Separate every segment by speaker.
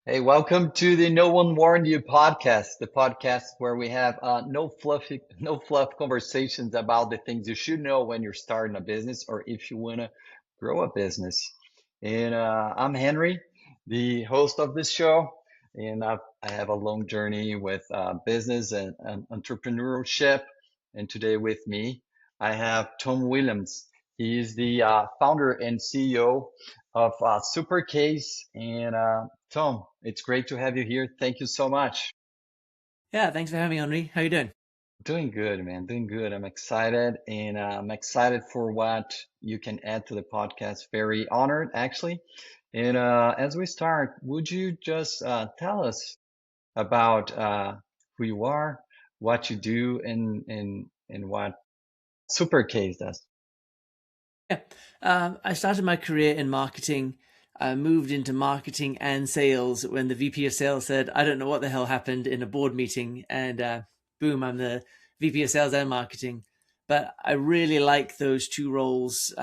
Speaker 1: Hey, welcome to the No One Warned You podcast, the podcast where we have no fluff conversations about the things you should know when you're starting a business or if you want to grow a business. And I'm Henry, the host of this show, and I have a long journey with business and entrepreneurship. And today with me, I have Tom Williams. He is the founder and CEO of Supercase and Tom, it's great to have you here. Thank you so much.
Speaker 2: Yeah, thanks for having me, Henry. How you doing?
Speaker 1: Doing good, man. Doing good. I'm excited, and I'm excited for what you can add to the podcast. Very honored, actually. And as we start, would you just tell us about who you are, what you do, and what Supercase does?
Speaker 2: Yeah, I started my career in marketing. I moved into marketing and sales when the VP of sales said, "I don't know what the hell happened in a board meeting," and boom, I'm the VP of sales and marketing. But I really like those two roles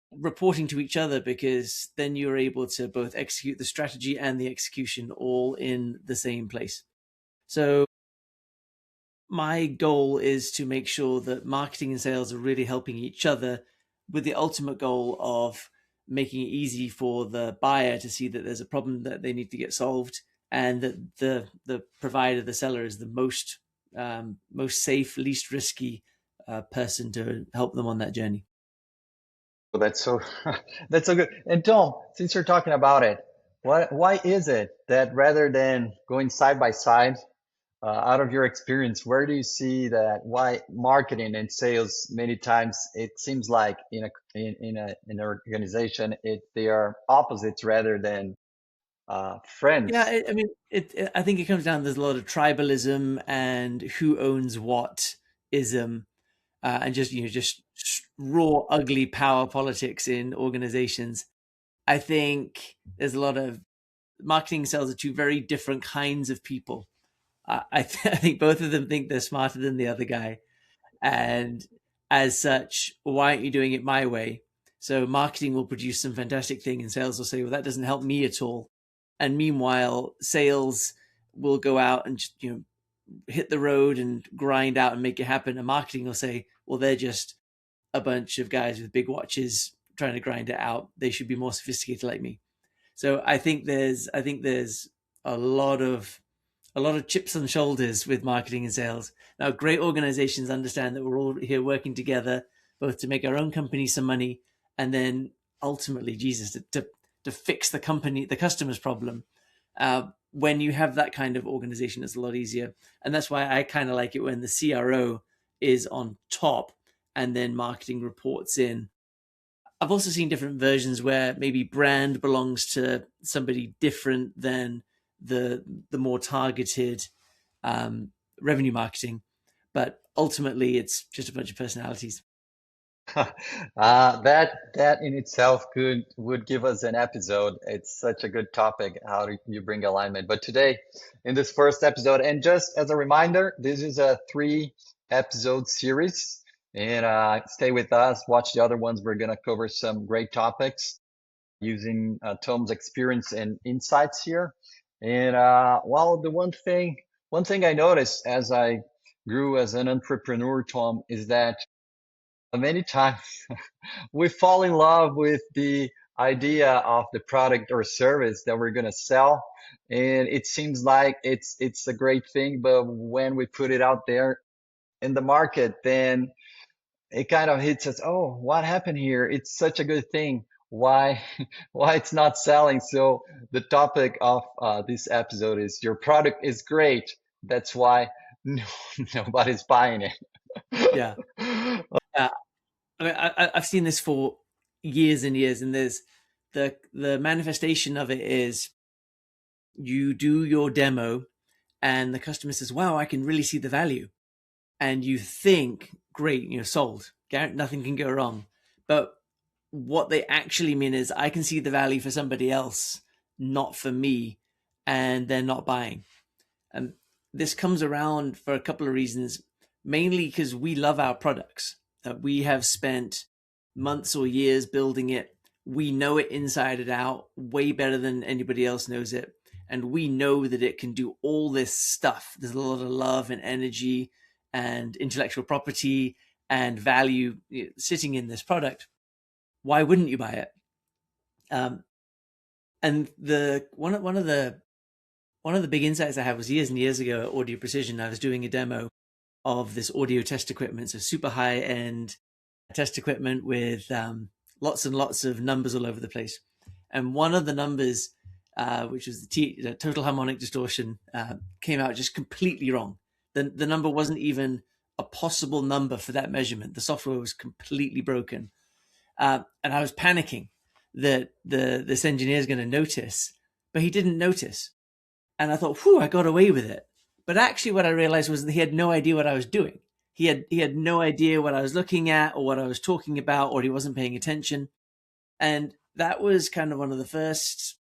Speaker 2: reporting to each other because then you're able to both execute the strategy and the execution all in the same place. So my goal is to make sure that marketing and sales are really helping each other with the ultimate goal of making it easy for the buyer to see that there's a problem that they need to get solved and that the provider, the seller, is the most safe, least risky person to help them on that journey.
Speaker 1: So that's so that's so good. And Tom, since you're talking about it, why is it that rather than going side by side, out of your experience, where do you see that why marketing and sales many times it seems like in an organization they are opposites rather than
Speaker 2: Yeah,
Speaker 1: friends?
Speaker 2: I mean, I think it comes down. There's a lot of tribalism and who owns what ism, and just raw, ugly power politics in organizations. I think there's a lot of marketing sales are two very different kinds of people. I think both of them think they're smarter than the other guy, and as such, why aren't you doing it my way? So marketing will produce some fantastic thing, and sales will say, "Well, that doesn't help me at all." And meanwhile, sales will go out and just, hit the road and grind out and make it happen. And marketing will say, "Well, they're just a bunch of guys with big watches trying to grind it out. They should be more sophisticated like me." So I think there's a lot of a lot of chips on shoulders with marketing and sales. Now, great organizations understand that we're all here working together, both to make our own company some money, and then ultimately, Jesus, to fix the customer's problem. When you have that kind of organization, it's a lot easier, and that's why I kind of like it when the CRO is on top, and then marketing reports in. I've also seen different versions where maybe brand belongs to somebody different than the more targeted um, revenue marketing, but ultimately it's just a bunch of personalities.
Speaker 1: That in itself could would give us an episode. It's such a good topic. How do you bring alignment? But today, in this first episode, and just as a reminder, this is a three episode series. And stay with us. Watch the other ones. We're gonna cover some great topics using Tom's experience and insights here. And well, one thing I noticed as I grew as an entrepreneur, Tom, is that many times we fall in love with the idea of the product or service that we're going to sell, and it seems like it's a great thing, but when we put it out there in the market, then it kind of hits us, oh, what happened here? It's such a good thing, why why it's not selling? So the topic of this episode is your product is great, that's why no, nobody's buying it.
Speaker 2: Yeah, yeah. I mean, I've seen this for years and years, and there's the manifestation of it is you do your demo, and the customer says, "Wow, I can really see the value," and you think, "Great, sold. Nothing can go wrong." But what they actually mean is, I can see the value for somebody else, not for me, and they're not buying. And this comes around for a couple of reasons, mainly because we love our products. We have spent months or years building it. We know it inside and out way better than anybody else knows it. And we know that it can do all this stuff. There's a lot of love and energy and intellectual property and value sitting in this product. Why wouldn't you buy it? And one of the big insights I had was years and years ago at Audio Precision. I was doing a demo of this audio test equipment, so super high end test equipment with lots and lots of numbers all over the place. And one of the numbers, which was the total harmonic distortion, came out just completely wrong. The number wasn't even a possible number for that measurement. The software was completely broken. And I was panicking that this engineer is going to notice, but he didn't notice. And I thought, whew, I got away with it. But actually what I realized was that he had no idea what I was doing. He had no idea what I was looking at or what I was talking about, or he wasn't paying attention. And that was kind of one of the first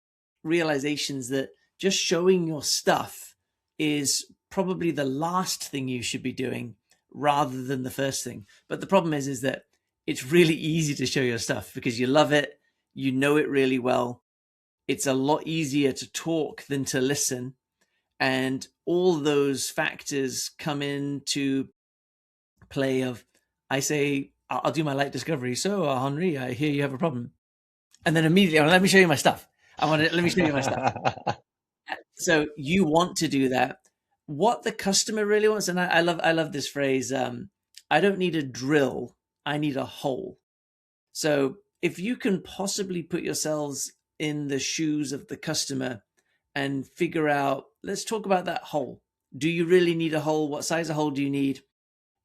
Speaker 2: realizations that just showing your stuff is probably the last thing you should be doing rather than the first thing. But the problem is that it's really easy to show your stuff because you love it, you know it really well. It's a lot easier to talk than to listen. And all those factors come into play of, I say, I'll do my light discovery. So, Henri, I hear you have a problem. And then immediately, let me show you my stuff. Let me show you my stuff. So you want to do that. What the customer really wants, and I love this phrase, I don't need a drill, I need a hole. So if you can possibly put yourselves in the shoes of the customer and figure out, let's talk about that hole. Do you really need a hole? What size of hole do you need?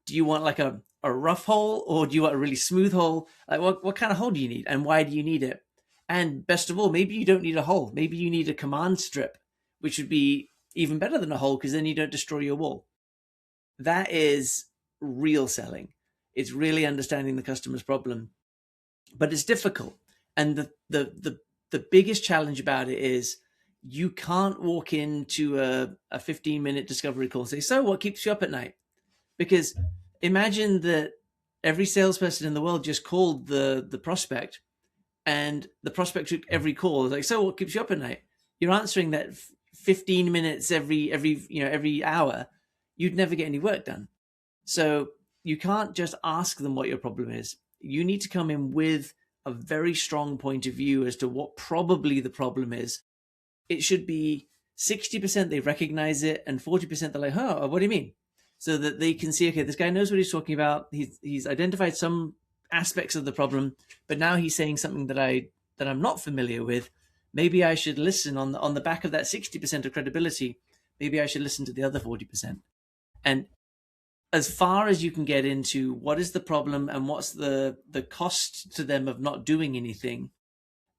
Speaker 2: Do you want like a rough hole, or do you want a really smooth hole? Like what kind of hole do you need, and why do you need it? And best of all, maybe you don't need a hole. Maybe you need a command strip, which would be even better than a hole because then you don't destroy your wall. That is real selling. It's really understanding the customer's problem, but it's difficult. And the biggest challenge about it is you can't walk into a 15-minute discovery call and say, so what keeps you up at night? Because imagine that every salesperson in the world just called the prospect, and the prospect took every call. Like, so what keeps you up at night? You're answering that 15 minutes every hour. You'd never get any work done. So you can't just ask them what your problem is. You need to come in with a very strong point of view as to what probably the problem is. It should be 60% they recognize it, and 40% they're like, oh, what do you mean? So that they can see, okay, this guy knows what he's talking about. He's identified some aspects of the problem, but now he's saying something that I'm not familiar with. Maybe I should listen on the back of that 60% of credibility. Maybe I should listen to the other 40%. And as far as you can get into what is the problem and what's the cost to them of not doing anything,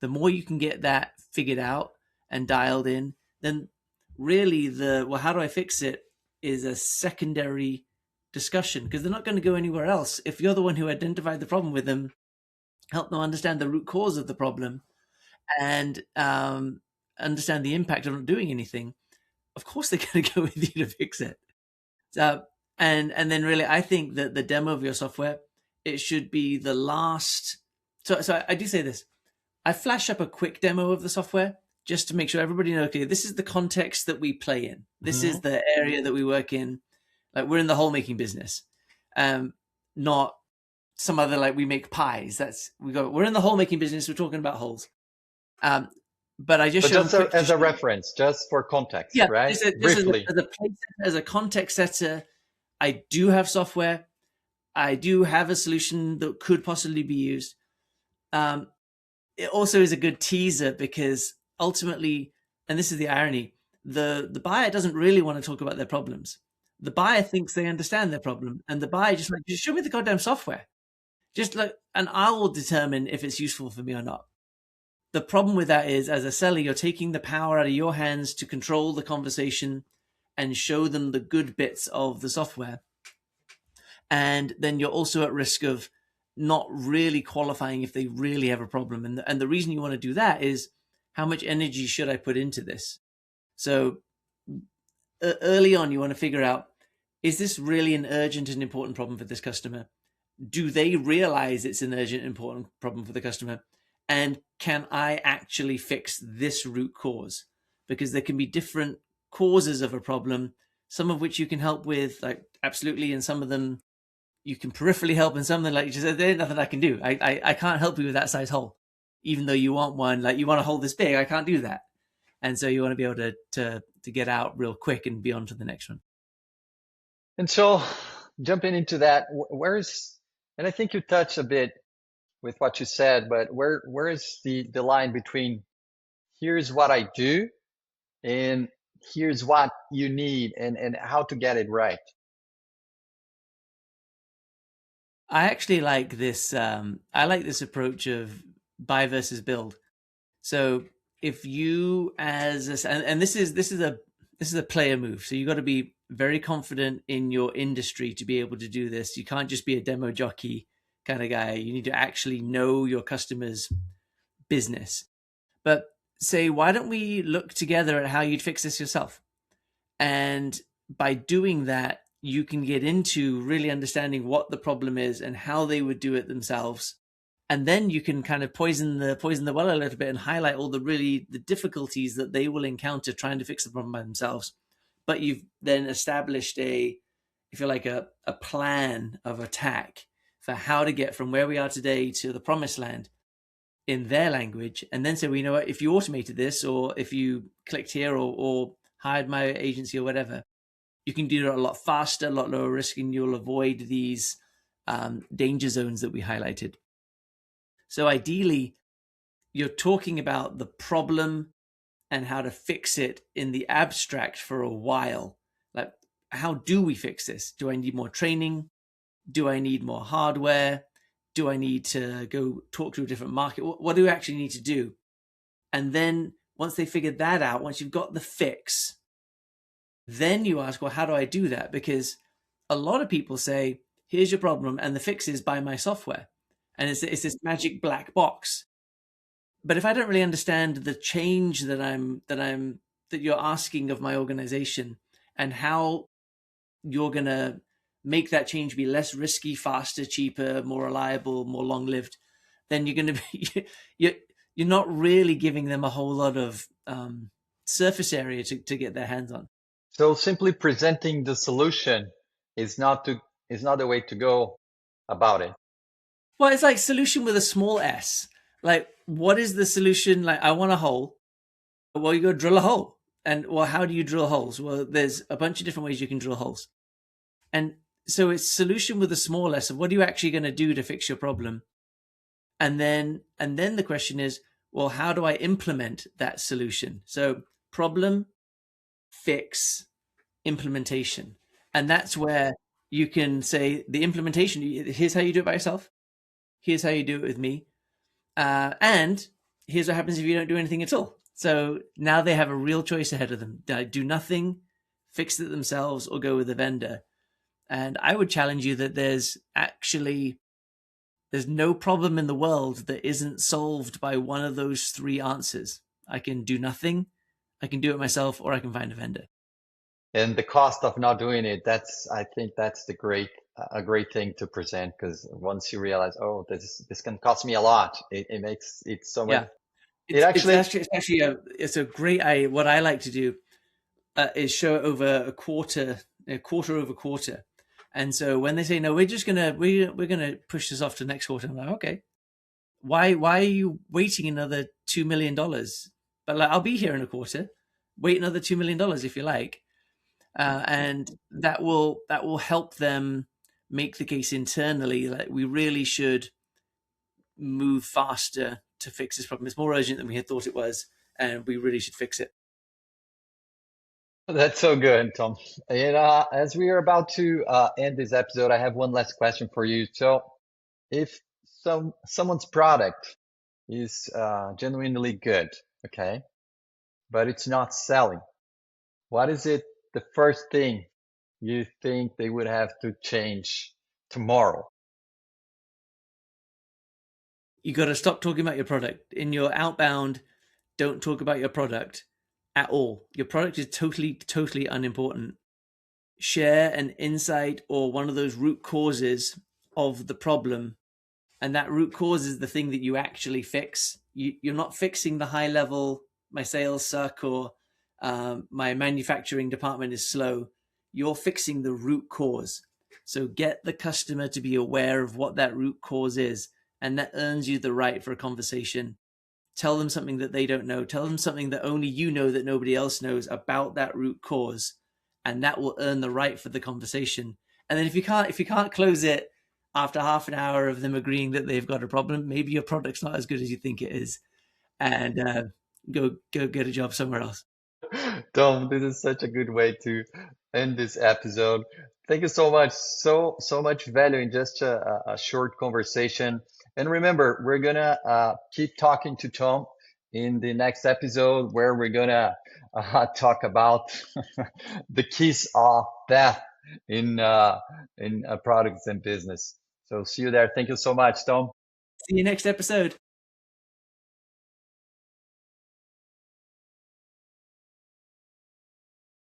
Speaker 2: the more you can get that figured out and dialed in, then really how do I fix it is a secondary discussion, because they're not going to go anywhere else. If you're the one who identified the problem with them, help them understand the root cause of the problem, and understand the impact of not doing anything, of course they're going to go with you to fix it. And then really, I think that the demo of your software, it should be the last. So I do say this. I flash up a quick demo of the software just to make sure everybody knows, okay, this is the context that we play in. This is the area that we work in. Like, we're in the hole making business, not some other, like, we make pies. We're in the hole making business. We're talking about holes. But I just
Speaker 1: show just as a reference, just for context, right?
Speaker 2: Briefly. As a context setter, I do have software. I do have a solution that could possibly be used. It also is a good teaser because ultimately, and this is the irony, the buyer doesn't really want to talk about their problems. The buyer thinks they understand their problem, and the buyer just show me the goddamn software. Just look, and I will determine if it's useful for me or not. The problem with that is, as a seller, you're taking the power out of your hands to control the conversation and show them the good bits of the software. And then you're also at risk of not really qualifying if they really have a problem. And the reason you want to do that is, how much energy should I put into this? So early on, you want to figure out, is this really an urgent and important problem for this customer? Do they realize it's an urgent, important problem for the customer? And can I actually fix this root cause? Because there can be different causes of a problem, some of which you can help with, like absolutely, and some of them you can peripherally help, and some of them, like you said, there's nothing I can do. I can't help you with that size hole, even though you want one, like you want a hole this big, I can't do that. And so you want to be able to get out real quick and be on to the next one.
Speaker 1: And so jumping into that, and I think you touched a bit with what you said, but where is the line between here's what I do and here's what you need and how to get it right?
Speaker 2: I actually like this. I like this approach of buy versus build. So if you and this is a player move. So you got to be very confident in your industry to be able to do this. You can't just be a demo jockey kind of guy. You need to actually know your customers' business. But say, why don't we look together at how you'd fix this yourself? And by doing that, you can get into really understanding what the problem is and how they would do it themselves. And then you can kind of poison the well a little bit and highlight all the difficulties that they will encounter trying to fix the problem by themselves. But you've then established if you like, a plan of attack for how to get from where we are today to the promised land in their language. And then say, well, you know what, if you automated this, or if you clicked here, or hired my agency or whatever, you can do it a lot faster, a lot lower risk, and you'll avoid these danger zones that we highlighted. So ideally, you're talking about the problem and how to fix it in the abstract for a while. Like, how do we fix this? Do I need more training? Do I need more hardware? Do I need to go talk to a different market? What do I actually need to do? And then once they figured that out, once you've got the fix, then you ask, well, how do I do that? Because a lot of people say, here's your problem, and the fix is buy my software. And it's this magic black box. But if I don't really understand the change that you're asking of my organization, and how you're gonna make that change be less risky, faster, cheaper, more reliable, more long lived, then you're gonna be you're not really giving them a whole lot of surface area to get their hands on.
Speaker 1: So simply presenting the solution is not the way to go about it.
Speaker 2: Well, it's like solution with a small s. Like, what is the solution? Like, I want a hole. Well, you go drill a hole. And well, how do you drill holes? Well, there's a bunch of different ways you can drill holes. And so it's solution with a small s of what are you actually going to do to fix your problem? And then the question is, well, how do I implement that solution? So problem, fix, implementation. And that's where you can say the implementation, here's how you do it by yourself. Here's how you do it with me. And here's what happens if you don't do anything at all. So now they have a real choice ahead of them. Do nothing, fix it themselves, or go with a vendor. And I would challenge you that there's no problem in the world that isn't solved by one of those three answers. I can do nothing, I can do it myself, or I can find a vendor.
Speaker 1: And the cost of not doing it, I think that's a great thing to present, because once you realize, oh, this can cost me a lot, it makes it so much.
Speaker 2: Yeah, it's a great. What I like to do is show it over quarter over quarter. And so when they say no, we're gonna push this off to next quarter, I'm like, okay, why are you waiting another $2 million? But like, I'll be here in a quarter. Wait another $2 million if you like, and that will help them make the case internally. Like, we really should move faster to fix this problem. It's more urgent than we had thought it was, and we really should fix it.
Speaker 1: That's so good, Tom. And as we are about to end this episode, I have one last question for you. So, if someone's product is genuinely good, okay, but it's not selling, what is it the first thing you think they would have to change tomorrow?
Speaker 2: You got to stop talking about your product in your outbound. Don't talk about your product at all. Your product is totally unimportant. Share an insight or one of those root causes of the problem, And that root cause is the thing that you actually fix. You're not fixing the high level, my sales suck, or my manufacturing department is slow. You're fixing the root cause. So get the customer to be aware of what that root cause is, and that earns you the right for a conversation. Tell them something that they don't know. Tell them something that only you know that nobody else knows about that root cause, and that will earn the right for the conversation. And then if you can't close it after half an hour of them agreeing that they've got a problem, maybe your product's not as good as you think it is, and go get a job somewhere else.
Speaker 1: Tom, this is such a good way to end this episode. Thank you so much. So much value in just a short conversation. And remember, we're gonna keep talking to Tom in the next episode where we're gonna talk about the keys of death in products and business. So see you there. Thank you so much, Tom.
Speaker 2: See you next episode.